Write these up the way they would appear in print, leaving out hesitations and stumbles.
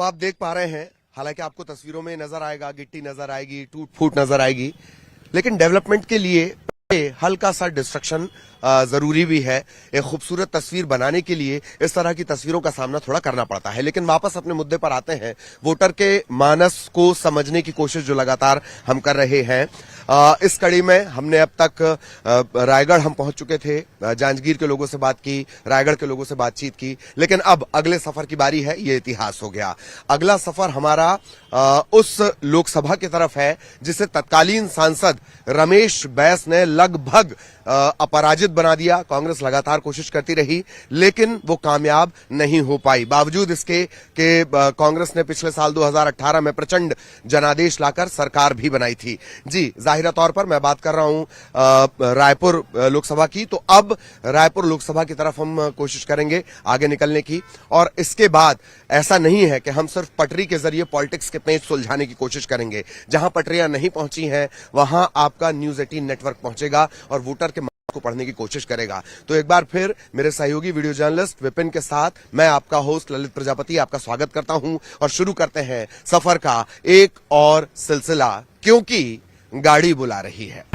आप देख पा रहे हैं, हालांकि आपको तस्वीरों में नजर आएगा, गिट्टी नजर आएगी, टूट फूट नजर आएगी, लेकिन डेवलपमेंट के लिए हल्का सा डिस्ट्रक्शन जरूरी भी है। एक खूबसूरत तस्वीर बनाने के लिए इस तरह की तस्वीरों का सामना थोड़ा करना पड़ता है। लेकिन वापस अपने मुद्दे पर आते हैं, वोटर के मानस को समझने की कोशिश जो लगातार हम कर रहे हैं। इस कड़ी में हमने अब तक रायगढ़ हम पहुंच चुके थे, जांजगीर के लोगों से बात की, रायगढ़ के लोगों से बातचीत की, लेकिन अब अगले सफर की बारी है। ये इतिहास हो गया। अगला सफर हमारा उस लोकसभा की तरफ है जिसे तत्कालीन सांसद रमेश बैस ने लगभग अपराजित बना दिया। कांग्रेस लगातार कोशिश करती रही लेकिन वो कामयाब नहीं हो पाई। बावजूद इसके कि कांग्रेस ने पिछले साल 2018 में प्रचंड जनादेश लाकर सरकार भी बनाई थी। जी, जाहिरा तौर पर मैं बात कर रहा हूं रायपुर लोकसभा की। तो अब रायपुर लोकसभा की तरफ हम कोशिश करेंगे आगे निकलने की, और इसके बाद ऐसा नहीं है कि हम सिर्फ पटरी के जरिए पॉलिटिक्स के पेच सुलझाने की कोशिश करेंगे। जहां पटरियां नहीं पहुंची हैं वहां आपका न्यूज 18 नेटवर्क पहुंचेगा और वोटर के को पढ़ने की कोशिश करेगा। तो एक बार फिर मेरे सहयोगी वीडियो जर्नलिस्ट विपिन के साथ मैं आपका होस्ट ललित प्रजापति आपका स्वागत करता हूं और शुरू करते हैं सफर का एक और सिलसिला, क्योंकि गाड़ी बुला रही है।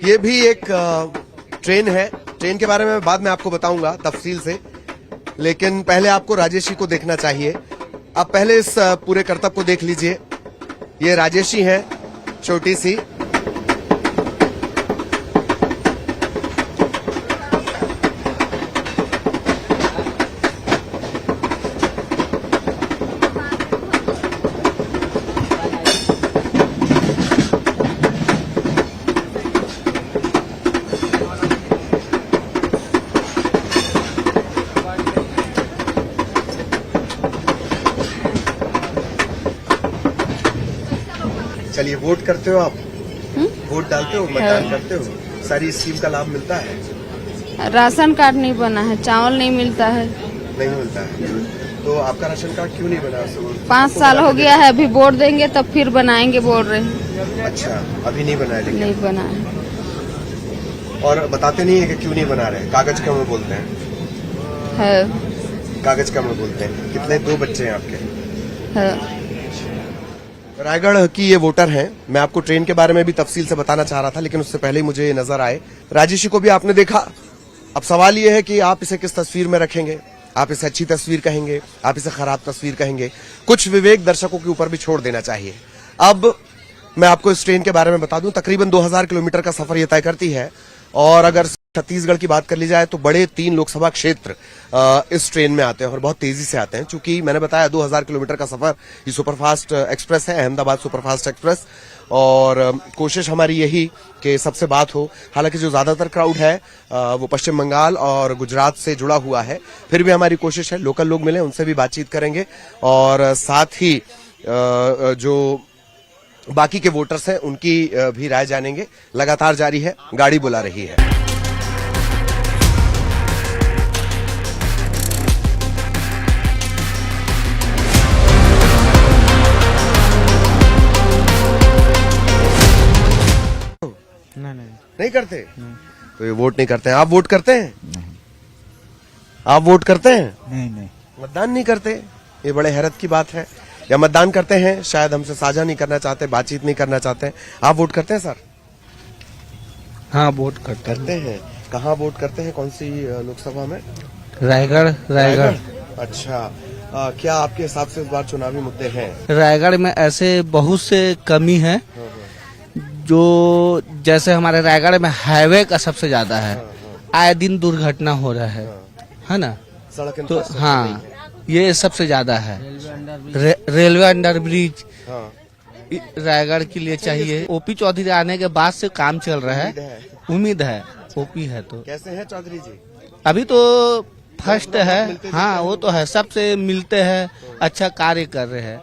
ये भी एक ट्रेन है। ट्रेन के बारे में बाद में आपको बताऊंगा तफसील से, लेकिन पहले आपको राजेशी को देखना चाहिए। आप पहले इस पूरे करतब को देख लीजिए। ये राजेशी है, छोटी सी। चलिए, वोट करते हो आप? वोट डालते हो, मतदान करते हो? सारी स्कीम का लाभ मिलता है? राशन कार्ड नहीं बना है, चावल नहीं मिलता है। नहीं मिलता है? तो आपका राशन कार्ड क्यों नहीं बना? 5 साल हो गया है, अभी वोट देंगे तब फिर बनाएंगे बोल रहे हैं। अच्छा, अभी नहीं बनाया? लेकिन नहीं बना है। और बताते नहीं है कि क्यों नहीं बना रहे? कागज का में बोलते हैं। कागज का में बोलते हैं। कितने 2 बच्चे हैं आपके? है। रायगढ़ की ये वोटर हैं। मैं आपको ट्रेन के बारे में भी तफसील से बताना चाह रहा था, लेकिन उससे पहले ही मुझे ये नजर आए। राजेशी को भी आपने देखा। अब सवाल ये है कि आप इसे किस तस्वीर में रखेंगे? आप इसे अच्छी तस्वीर कहेंगे, आप इसे खराब तस्वीर कहेंगे? कुछ विवेक दर्शकों के ऊपर भी छोड़ देना चाहिए। अब मैं आपको इस ट्रेन के बारे में बता दूं, तकरीबन 2000 किलोमीटर का सफर ये तय करती है। और अगर छत्तीसगढ़ की बात कर ली जाए तो बड़े 3 लोकसभा क्षेत्र इस ट्रेन में आते हैं और बहुत तेजी से आते हैं। चूंकि मैंने बताया 2000 किलोमीटर का सफर ये सुपरफास्ट एक्सप्रेस है, अहमदाबाद सुपरफास्ट एक्सप्रेस, और कोशिश हमारी यही कि सबसे बात हो। हालांकि जो ज्यादातर क्राउड है वो पश्चिम बंगाल और गुजरात से जुड़ा हुआ है, फिर भी हमारी कोशिश है लोकल लोग मिले, उनसे भी बातचीत करेंगे और साथ ही जो बाकी के वोटर्स हैं उनकी भी राय जानेंगे। लगातार जारी है, गाड़ी बुला रही है। नहीं करते? नहीं। तो ये वोट नहीं करते हैं। आप वोट करते हैं? नहीं। आप वोट करते हैं? नहीं। मतदान नहीं करते? ये बड़े हैरत की बात है। या मतदान करते हैं, शायद हमसे साझा नहीं करना चाहते, बातचीत नहीं करना चाहते हैं। आप वोट करते हैं सर? हाँ, वोट करते हैं। कहाँ वोट करते हैं? कौन सी लोकसभा में? रायगढ़। अच्छा, क्या आपके हिसाब से इस बार चुनावी मुद्दे हैं? रायगढ़ में ऐसे बहुत से कमी है जो, जैसे हमारे रायगढ़ में हाईवे का सबसे ज्यादा है। आए दिन दुर्घटना हो रहा है ना? सड़क तो हाँ, ये सबसे ज्यादा है। रेलवे अंडर ब्रिज रायगढ़ के लिए चाहिए। ओपी चौधरी आने के बाद से काम चल रहा है। उम्मीद है ओपी है। तो कैसे हैं चौधरी जी? अभी तो फर्स्ट है। हाँ, वो तो है, सबसे मिलते हैं, अच्छा कार्य कर रहे हैं।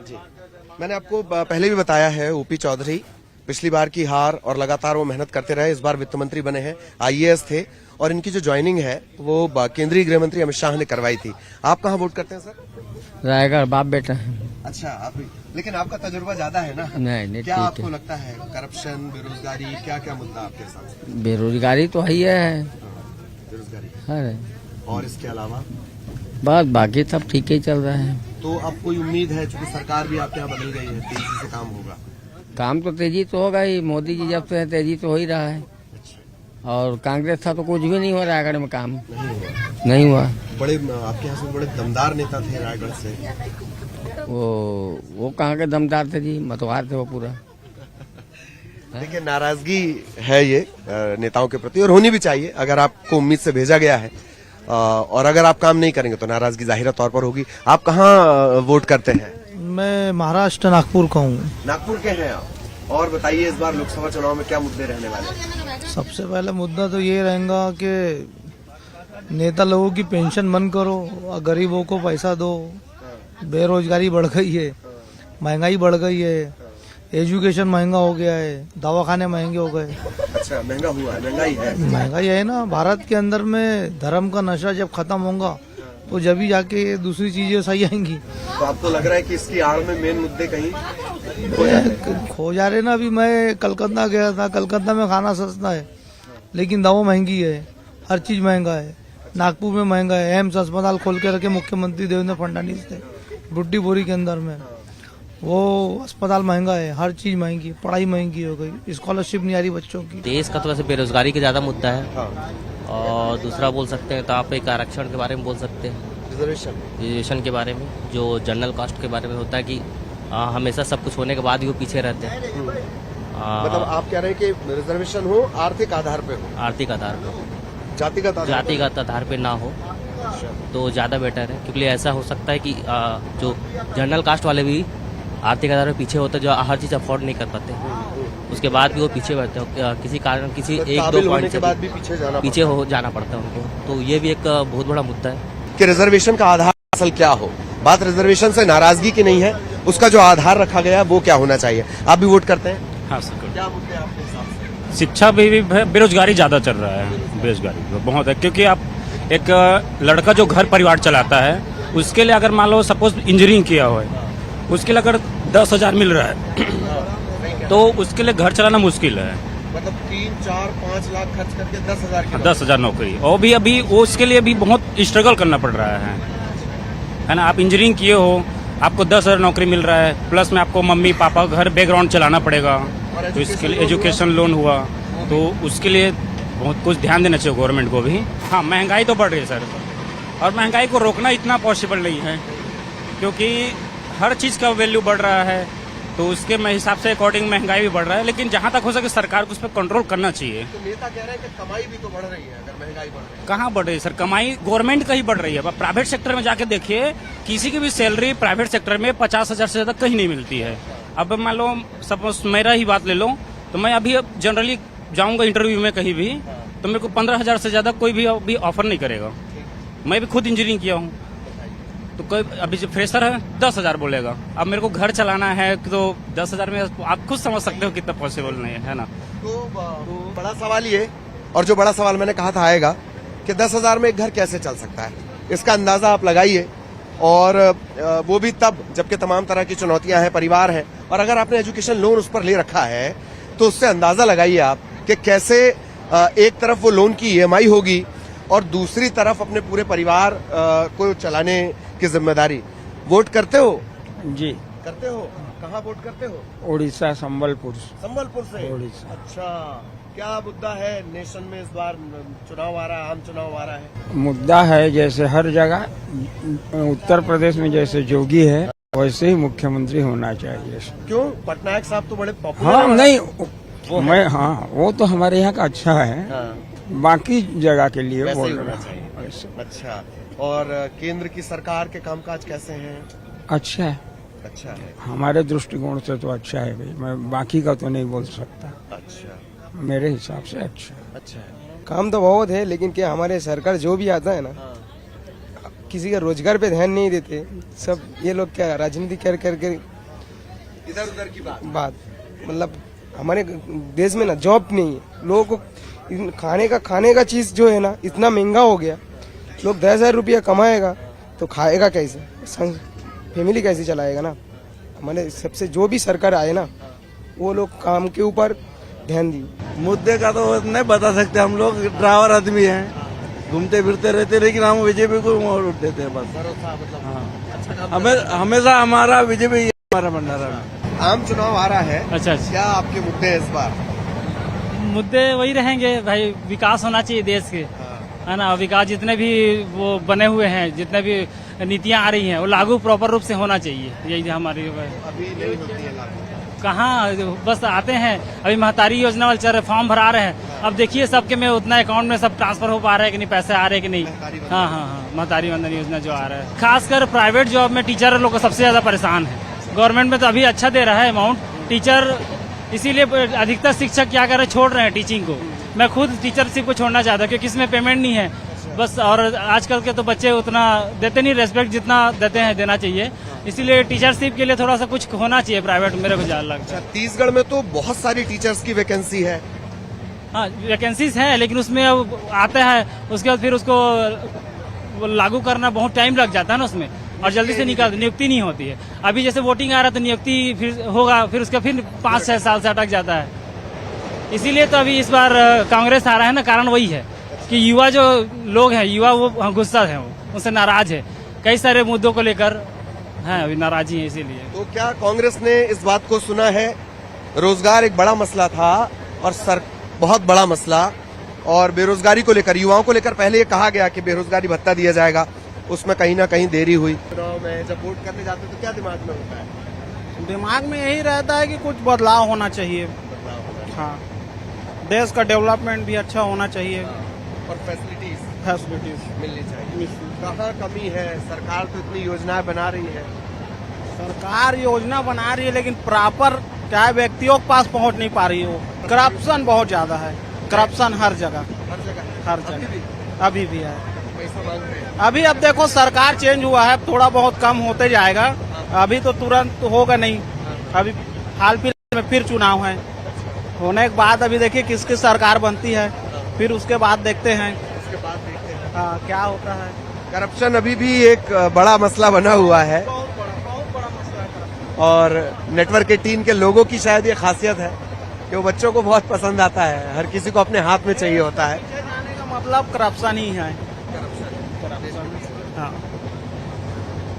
मैंने आपको पहले भी बताया है, ओपी चौधरी पिछली बार की हार और लगातार वो मेहनत करते रहे। इस बार वित्त मंत्री बने हैं, IAS थे, और इनकी जो ज्वाइनिंग है वो केंद्रीय गृह मंत्री अमित शाह ने करवाई थी। आप कहाँ वोट करते हैं सर? रायगढ़ बाप बेटा है। अच्छा, आप लेकिन आपका तजुर्बा ज्यादा है ना। नहीं क्या ठीक आपको है। लगता है करप्शन, बेरोजगारी, क्या क्या मुद्दा आपके हिसाब से? बेरोजगारी तो है ही है। बेरोजगारी है। और इसके अलावा बस बाकी सब ठीक ही चल रहा है। तो अब कोई उम्मीद है, चूंकि सरकार भी आपके यहाँ बदल गई है, तेजी से काम होगा? काम तो तेजी तो होगा ही, मोदी जी जब से है तेजी तो हो ही रहा है। और कांग्रेस था तो कुछ भी नहीं हुआ रायगढ़ में, काम नहीं हुआ। बड़े आपके यहाँ से बड़े दमदार नेता थे रायगढ़ से। वो कहाँ के दमदार थे जी, मतवार थे वो पूरा। देखिए, नाराजगी है ये नेताओं के प्रति, और होनी भी चाहिए। अगर आपको उम्मीद से भेजा गया है और अगर आप काम नहीं करेंगे तो नाराजगी जाहिर तौर पर होगी। आप कहाँ वोट करते हैं? मैं महाराष्ट्र नागपुर का हूँ। नागपुर के हैं आप। और बताइए, इस बार लोकसभा चुनाव में क्या मुद्दे रहने वाले हैं? सबसे पहला मुद्दा तो ये रहेगा कि नेता लोगों की पेंशन बंद करो और गरीबों को पैसा दो। बेरोजगारी बढ़ गई है, महंगाई बढ़ गई है, एजुकेशन महंगा हो गया है, दवाखाने महंगे हो गए। अच्छा, महंगा हुआ है, महंगाई है। महंगाई है ना। भारत के अंदर में धर्म का नशा जब खत्म होगा तो जब ही जाके दूसरी चीजें सही आएंगी। तो आपको लग रहा है कि इसकी आड़ में मेन मुद्दे कहीं खो जा रहे ना। अभी मैं कलकत्ता गया था, कलकत्ता में खाना सस्ता है लेकिन दवा महंगी है, हर चीज महंगा है। नागपुर में महंगा है। एम्स अस्पताल खोल के रखे मुख्यमंत्री देवेंद्र फडणवीस ने बुड्डी बोरी के अंदर में। वो अस्पताल महंगा है, हर चीज महंगी, पढ़ाई महंगी हो गई, स्कॉलरशिप नहीं आ रही बच्चों की। देश का तो वैसे बेरोजगारी का ज्यादा मुद्दा है। और दूसरा बोल सकते हैं तो आप एक आरक्षण के बारे में बोल सकते हैं, रिजर्वेशन के बारे में, जो जनरल कास्ट के बारे में होता है कि हमेशा सब कुछ होने के बाद भी वो पीछे रहते हैं। मतलब आप कह रहे हैं कि रिजर्वेशन हो आर्थिक आधार पे हो, आर्थिक आधार पर, जातिगत आधार पे ना हो तो ज्यादा बेटर है। क्योंकि ऐसा हो सकता है कि जो जनरल कास्ट वाले भी आर्थिक आधार पे पीछे होते हैं, जो हर चीज अफोर्ड नहीं कर पाते, उसके बाद भी वो पीछे रहते हैं। किसी कारण, किसी एक दो पॉइंट के बाद भी पीछे हो जाना पड़ता है उनको। तो ये भी एक बहुत बड़ा मुद्दा है कि रिजर्वेशन का आधार असल क्या हो। बात रिजर्वेशन से नाराजगी की नहीं है, उसका जो आधार रखा गया वो क्या होना चाहिए। आप भी वोट करते हैं? हाँ सर। क्या मुद्दे आपके हिसाब से? शिक्षा भी बेरोजगारी ज्यादा चल रहा है, बेरोजगारी बहुत है। क्योंकि आप एक लड़का जो घर परिवार चलाता है, उसके लिए अगर मान लो सपोज इंजीनियरिंग किया हो, उसके लिए अगर 10,000 मिल रहा है तो उसके लिए घर चलाना मुश्किल है। मतलब 3, 4, 5 लाख खर्च करके 10,000 नौकरी, और भी अभी उसके लिए भी बहुत स्ट्रगल करना पड़ रहा है ना। आप इंजीनियरिंग किए हो, आपको 10,000 नौकरी मिल रहा है, प्लस में आपको मम्मी पापा घर बैकग्राउंड चलाना पड़ेगा। तो इसके लिए एजुकेशन लोन हुआ, तो उसके लिए बहुत कुछ ध्यान देना चाहिए गवर्नमेंट को भी। हाँ, महंगाई तो बढ़ रही है सर, और महंगाई को रोकना इतना पॉसिबल नहीं है, क्योंकि हर चीज का वैल्यू बढ़ रहा है। तो उसके हिसाब से अकॉर्डिंग महंगाई भी बढ़ रहा है। लेकिन जहां तक हो सके सरकार को उस पर कंट्रोल करना चाहिए। तो नेता कह रहे हैं कि कमाई भी तो बढ़ रही है अगर महंगाई बढ़ रही है। कहाँ बढ़ रही है सर कमाई? गवर्नमेंट का ही बढ़ रही है। प्राइवेट सेक्टर में जाके देखिए, किसी की भी सैलरी प्राइवेट सेक्टर में 50,000 से ज्यादा कहीं नहीं मिलती है। अब मान लो सपोज मेरा ही बात ले लो, तो मैं अभी जनरली जाऊंगा इंटरव्यू में कहीं भी, तो मेरे को 15,000 से ज्यादा कोई भी ऑफर नहीं करेगा। मैं भी खुद इंजीनियरिंग किया हूँ, तो कोई अभी जो फ्रेशर है 10,000 बोलेगा। अब मेरे को घर चलाना है तो 10,000 में आप खुद समझ सकते हो कितना पॉसिबल नहीं है ना। तो बड़ा सवाल ये, और जो बड़ा सवाल मैंने कहा था आएगा, कि 10,000 में एक घर कैसे चल सकता है, इसका अंदाजा आप लगाइए। और वो भी तब जबकि तमाम तरह की चुनौतियां हैं, परिवार है, और अगर आपने एजुकेशन लोन उस पर ले रखा है तो उससे अंदाजा लगाइए आप कि कैसे एक तरफ वो लोन की EMI होगी और दूसरी तरफ अपने पूरे परिवार को चलाने की जिम्मेदारी। वोट करते हो? जी करते हो। कहाँ वोट करते हो? उड़ीसा संबलपुर से। उड़ीसा। अच्छा, क्या मुद्दा है नेशन में? इस बार चुनाव आ रहा है, आम चुनाव आ रहा है। मुद्दा है जैसे हर जगह, उत्तर प्रदेश में जैसे जोगी है वैसे ही मुख्यमंत्री होना चाहिए। क्यों? पटनायक साहब तो बड़े पॉपुलर। हाँ नहीं, वो तो हमारे यहाँ का अच्छा है। हाँ। बाकी जगह के लिए वैसे बोल ही होना रहा चाहिए। हूँ। अच्छा, और केंद्र की सरकार के कामकाज कैसे हैं? अच्छा है, अच्छा है। हमारे दृष्टिकोण से तो अच्छा है भाई, मैं बाकी का तो नहीं बोल सकता। अच्छा, मेरे हिसाब से अच्छा अच्छा है। काम तो बहुत है, लेकिन क्या हमारे सरकार जो भी आता है ना, किसी का रोजगार पे ध्यान नहीं देते। सब ये लोग क्या राजनीति कर करके इधर उधर की बात, मतलब हमारे देश में ना जॉब नहीं है। लोगों को खाने का चीज जो है ना इतना महंगा हो गया, लोग 10,000 रुपया कमाएगा तो खाएगा कैसे? फैमिली कैसे चलाएगा ना। हमारे सबसे जो भी सरकार आए ना वो लोग काम के ऊपर ध्यान दी। मुद्दे का तो नहीं बता सकते, हम लोग ड्राइवर आदमी हैं, घूमते फिरते रहते, लेकिन हम बीजेपी को वोट देते हैं बस। हाँ। हमें हमेशा हमारा बीजेपी हमारा भंडारा। आम चुनाव आ रहा है, अच्छा क्या आपके मुद्दे हैं इस बार? मुद्दे वही रहेंगे भाई, विकास होना चाहिए देश के, है ना। विकास जितने भी वो बने हुए हैं, जितने भी नीतियां आ रही हैं वो लागू प्रॉपर रूप से होना चाहिए। यही हमारी अभी नहीं होती है लागू। कहाँ बस आते हैं, अभी महतारी योजना वाले चल रहे, फॉर्म भरा रहे हैं। अब देखिए सबके में उतना अकाउंट में सब ट्रांसफर हो पा रहा है कि नहीं, पैसे आ रहे हैं कि नहीं। हाँ हाँ हाँ, महतारी वंदन योजना जो आ रहा है, खासकर प्राइवेट जॉब में टीचर लोग को सबसे ज्यादा परेशान है। गवर्नमेंट में तो अभी अच्छा दे रहा है अमाउंट, टीचर इसीलिए अधिकतर शिक्षक क्या कर रहे हैं, छोड़ रहे हैं टीचिंग को। मैं खुद टीचरशिप को छोड़ना चाहता हूँ क्योंकि इसमें पेमेंट नहीं है बस, और आजकल के तो बच्चे उतना देते नहीं रेस्पेक्ट जितना देते हैं, देना चाहिए। इसीलिए टीचरशिप के लिए थोड़ा सा कुछ होना चाहिए प्राइवेट, मेरे को ज्यादा लगता है। छत्तीसगढ़ में तो बहुत सारी टीचर्स की वैकेंसी है। हाँ वैकेंसीज हैं, लेकिन उसमें अब आता है उसके बाद फिर उसको लागू करना बहुत टाइम लग जाता है ना उसमें, और जल्दी से नियुक्ति नहीं होती है। अभी जैसे वोटिंग आ रहा है तो नियुक्ति फिर होगा, फिर उसका फिर 5-6 साल से अटक जाता है। इसीलिए तो अभी इस बार कांग्रेस आ रहा है ना, कारण वही है कि युवा जो लोग हैं, युवा वो गुस्सा है, वो उनसे नाराज है, कई सारे मुद्दों को लेकर है अभी नाराजी है। इसीलिए तो क्या कांग्रेस ने इस बात को सुना है? रोजगार एक बड़ा मसला था और बहुत बड़ा मसला, और बेरोजगारी को लेकर, युवाओं को लेकर पहले ये कहा गया कि बेरोजगारी भत्ता दिया जाएगा, उसमें कहीं ना कहीं देरी हुई। चुनाव में जब वोट करने जाते तो क्या दिमाग में होता है? दिमाग में यही रहता है कि कुछ बदलाव होना चाहिए। हाँ, देश का डेवलपमेंट भी अच्छा होना चाहिए और फैसिलिटीज मिलनी चाहिए। कहाँ कमी है? सरकार तो इतनी योजनाएं बना रही है। सरकार योजना बना रही है लेकिन प्रॉपर क्या है, व्यक्तियों के पास पहुंच नहीं पा रही हो। करप्शन बहुत ज्यादा है, करप्शन हर जगह अभी भी है। पैसा मांगते हैं। अभी अब देखो सरकार चेंज हुआ है, थोड़ा बहुत कम होते जाएगा, अभी तो तुरंत होगा नहीं। अभी हाल फिलहाल में फिर चुनाव है, होने के बाद अभी देखिए किसकी सरकार बनती है, फिर उसके बाद देखते हैं हाँ क्या होता है। करप्शन अभी भी एक बड़ा मसला बना हुआ है, बहुत बड़ा मसला है। और नेटवर्क 18 के लोगों की शायद ये खासियत है कि वो बच्चों को बहुत पसंद आता है, हर किसी को अपने हाथ में चाहिए होता है। पीछे जाने का मतलब करप्शन ही है। हाँ,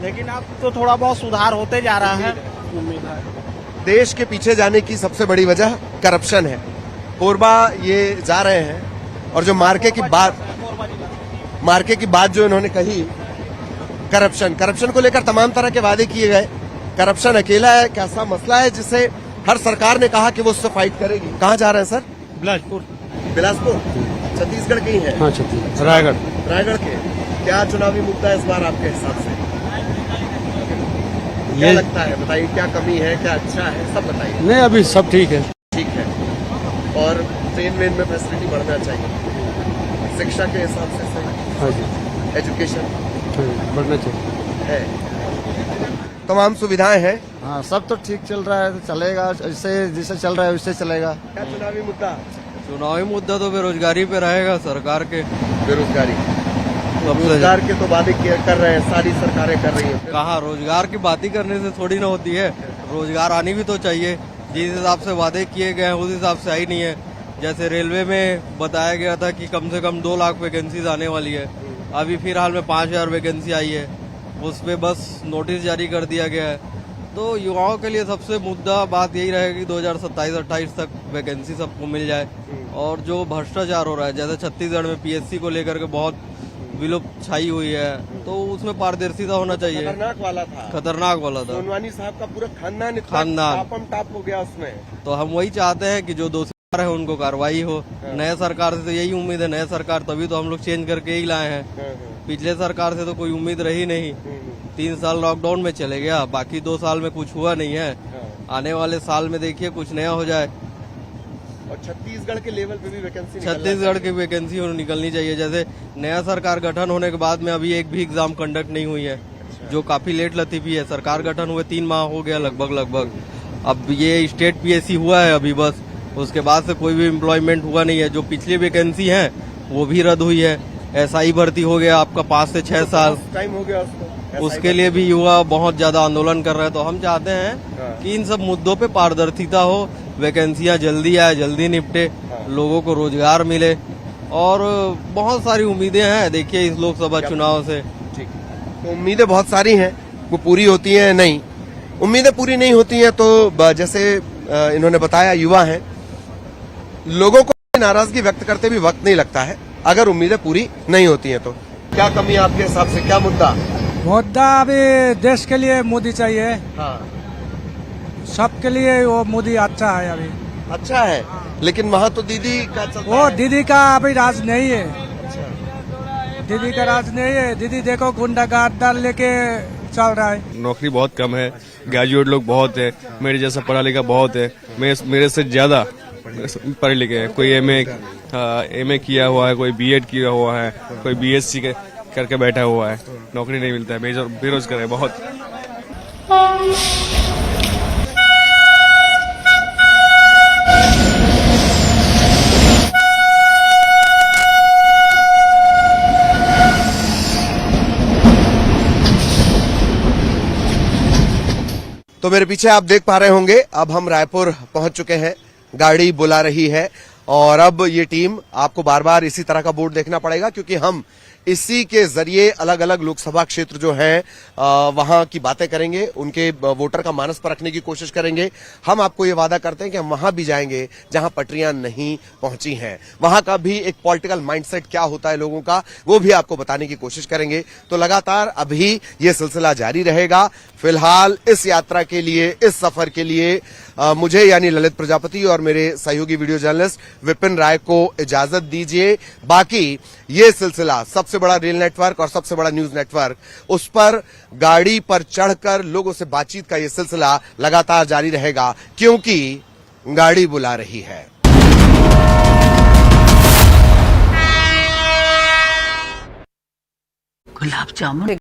लेकिन अब तो थोड़ा बहुत सुधार होते जा रहा है, उम्मीद है। देश के पीछे जाने की सबसे बड़ी वजह करप्शन है। कोरबा ये जा रहे हैं, और जो मार्के की बात जो इन्होंने कही, करप्शन को लेकर तमाम तरह के वादे किए गए। करप्शन अकेला है कैसा मसला है जिसे हर सरकार ने कहा कि वो उससे फाइट करेगी। कहाँ जा रहे हैं सर? बिलासपुर छत्तीसगढ़ के ही है। हाँ, छत्तीसगढ़ रायगढ़ के। क्या चुनावी मुद्दा है इस बार आपके हिसाब से? क्या लगता है, बताइए क्या कमी है, क्या अच्छा है, सब बताइए। नहीं, अभी सब ठीक है। ठीक है, और ट्रेन वेन में फैसिलिटी बढ़ना चाहिए, शिक्षा के हिसाब से सही। हाँ जी, एजुकेशन बढ़ना चाहिए है, तमाम सुविधाएं हैं। हाँ, सब तो ठीक चल रहा है, चलेगा जैसे चल रहा है वैसे चलेगा। क्या चुनावी मुद्दा? चुनावी मुद्दा तो बेरोजगारी पे रहेगा सरकार के। बेरोजगारी, रोजगार के तो वादे कर रहे हैं, सारी सरकारें कर रही हैं। कहाँ रोजगार की बात ही करने से थोड़ी ना होती है, रोजगार आनी भी तो चाहिए। जिस हिसाब से वादे किए गए हैं उस हिसाब से आई नहीं है। जैसे रेलवे में बताया गया था कि कम से कम 2 लाख वैकेंसीज आने वाली है, अभी फिलहाल में 5000 वैकेंसी आई है, उस पे बस नोटिस जारी कर दिया गया है। तो युवाओं के लिए सबसे मुद्दा बात यही रहेगी कि 2027-28 तक वैकेंसी सबको मिल जाए। और जो भ्रष्टाचार हो रहा है, जैसे छत्तीसगढ़ में पीएससी को लेकर के बहुत विलुप्त छाई हुई है, तो उसमें पारदर्शिता होना चाहिए। खतरनाक वाला था सोनवानी साहब का पूरा खानदान टाप हो गया उसमें। तो हम वही चाहते हैं कि जो दोषी है उनको कार्रवाई हो। नए सरकार से तो यही उम्मीद है, नए सरकार तभी तो हम लोग चेंज करके ही लाए हैं। पिछले सरकार से तो कोई उम्मीद रही नहीं, 3 साल लॉकडाउन में चले गया, बाकी 2 साल में कुछ हुआ नहीं है। आने वाले साल में देखिए कुछ नया हो जाए। और छत्तीसगढ़ के लेवल पे भी वैकेंसी, छत्तीसगढ़ की वैकेंसी निकलनी चाहिए। जैसे नया सरकार गठन होने के बाद में अभी एक भी एग्जाम कंडक्ट नहीं हुई है, जो काफी लेट लतीफी है। सरकार गठन हुए 3 माह हो गया लगभग। अब ये स्टेट पीएससी हुआ है अभी बस, उसके बाद से कोई भी एम्प्लॉयमेंट हुआ नहीं है। जो पिछली वैकेंसी है वो भी रद्द हुई है। एसआई भर्ती हो गया आपका 5 से 6 साल टाइम हो गया उसको। उसके लिए भी युवा बहुत ज्यादा आंदोलन कर रहे हैं। तो हम चाहते हैं कि इन सब मुद्दों पे पारदर्शिता हो, वैकेंसियां जल्दी आए, जल्दी निपटे, लोगों को रोजगार मिले और बहुत सारी उम्मीदें हैं। देखिए इस लोकसभा चुनाव से तो उम्मीदें बहुत सारी हैं, वो पूरी होती हैं नहीं। उम्मीदें पूरी नहीं होती हैं तो जैसे इन्होंने बताया युवा हैं, लोगों को नाराजगी व्यक्त करते भी वक्त नहीं लगता है अगर उम्मीदें पूरी नहीं होती हैं तो। क्या कमी है आपके हिसाब से, क्या मुद्दा? मुद्दा अभी देश के लिए मोदी चाहिए, सबके लिए वो मोदी अच्छा है अभी। अच्छा है, लेकिन वहाँ तो दीदी का चलता वो है। दीदी का अभी राज नहीं है, दीदी का राज नहीं है। दीदी देखो गुंडागर्द लेके चल रहा है। नौकरी बहुत कम है, ग्रेजुएट लोग बहुत है, मेरे जैसा पढ़ा लिखा बहुत है, मेरे से ज्यादा पढ़े लिखे हैं। कोई एमए किया हुआ है, कोई बीएड किया हुआ है, कोई बीएससी करके बैठा हुआ है, नौकरी नहीं मिलता है, बेरोजगार है बहुत। तो मेरे पीछे आप देख पा रहे होंगे, अब हम रायपुर पहुंच चुके हैं, गाड़ी बुला रही है और अब ये टीम, आपको बार बार इसी तरह का बोर्ड देखना पड़ेगा क्योंकि हम इसी के जरिए अलग अलग लोकसभा क्षेत्र जो हैं वहां की बातें करेंगे, उनके वोटर का मानस परखने की कोशिश करेंगे। हम आपको ये वादा करते हैं कि हम वहां भी जाएंगे जहां पटरियां नहीं पहुंची हैं, वहां का भी एक पॉलिटिकल माइंडसेट क्या होता है लोगों का, वो भी आपको बताने की कोशिश करेंगे। तो लगातार अभी ये सिलसिला जारी रहेगा। फिलहाल इस यात्रा के लिए, इस सफर के लिए मुझे यानी ललित प्रजापति और मेरे सहयोगी वीडियो जर्नलिस्ट विपिन राय को इजाजत दीजिए। बाकी ये सिलसिला सबसे बड़ा रेल नेटवर्क और सबसे बड़ा न्यूज नेटवर्क, उस पर गाड़ी पर चढ़कर लोगों से बातचीत का ये सिलसिला लगातार जारी रहेगा क्योंकि गाड़ी बुला रही है। गुलाब जामुन